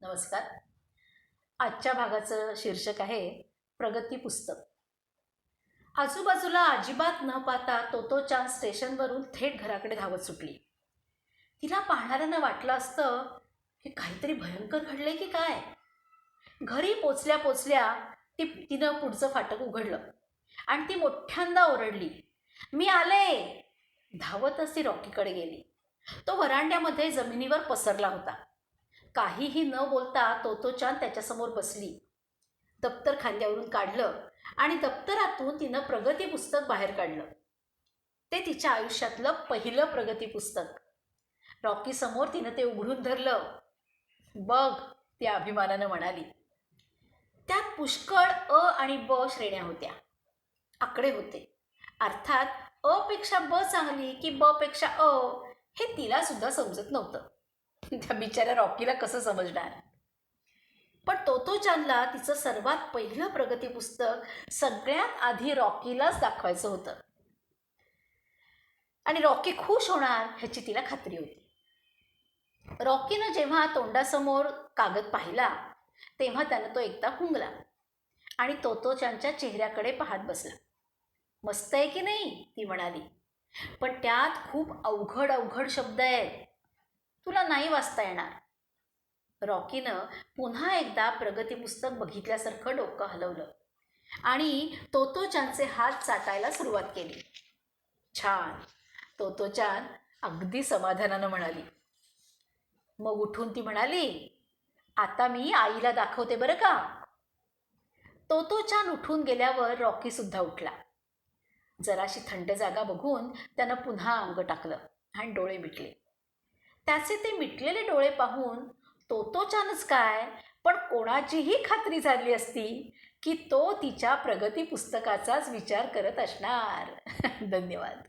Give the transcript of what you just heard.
नमस्कार. आजच्या भागाचं शीर्षक आहे प्रगती पुस्तक. आजूबाजूला अजिबात न पाहता तोतोचान स्टेशनवरून थेट घराकडे धावत सुटली. तिला पाहणाऱ्यांना वाटलं असतं की काहीतरी भयंकर घडले की काय. घरी पोचल्या पोचल्या तिनं पुढचं फाटक उघडलं आणि ती मोठ्यांदा ओरडली, "मी आले!" धावतच ती रॉकीकडे गेली. तो व्हरांड्यामध्ये जमिनीवर पसरला होता. काहीही न बोलता तोतोचान त्याच्यासमोर बसली. दप्तर खांद्यावरून काढलं आणि दप्तरातून तिनं प्रगती पुस्तक बाहेर काढलं. ते तिच्या आयुष्यातलं पहिलं प्रगती पुस्तक. रॉकी समोर तिनं ते उघडून धरलं. "बघ," ती अभिमानानं म्हणाली. त्यात पुष्कळ अ आणि ब श्रेण्या होत्या. आकडे होते. अर्थात अ पेक्षा ब चांगली की ब पेक्षा अ हे तिला सुद्धा समजत नव्हतं. त्या बिचाऱ्या रॉकीला कसं समजणार. पण तोतोचानला तिचं सर्वात पहिलं प्रगती पुस्तक सगळ्यात आधी रॉकीलाच दाखवायचं होतं आणि रॉकी खुश होणार ह्याची तिला खात्री होती. रॉकीनं जेव्हा तोंडासमोर कागद पाहिला तेव्हा त्यानं तो एकदा हुंगला आणि तोतोचानच्या चेहऱ्याकडे पाहत बसला. "मस्त आहे की नाही?" ती म्हणाली. "पण त्यात खूप अवघड अवघड शब्द आहेत. तुला नाही वाचता येणार." रॉकीनं पुन्हा एकदा प्रगती पुस्तक बघितल्यासारखं डोकं हलवलं आणि तोतोचानचे हात चाटायला सुरुवात केली. "छान," तोतोचान अगदी समाधानानं म्हणाली. मग उठून ती म्हणाली, "आता मी आईला दाखवते बरं का." तोतोचान उठून गेल्यावर रॉकी सुद्धा उठला. जराशी थंड जागा बघून त्यानं पुन्हा अंग टाकलं आणि डोळे मिटले. त्याचे ते मिटलेले डोळे पाहून तोतोचानच काय पण कोणाचीही खात्री झाली असती की तो तिच्या प्रगती पुस्तकाचाच विचार करत असणार. धन्यवाद.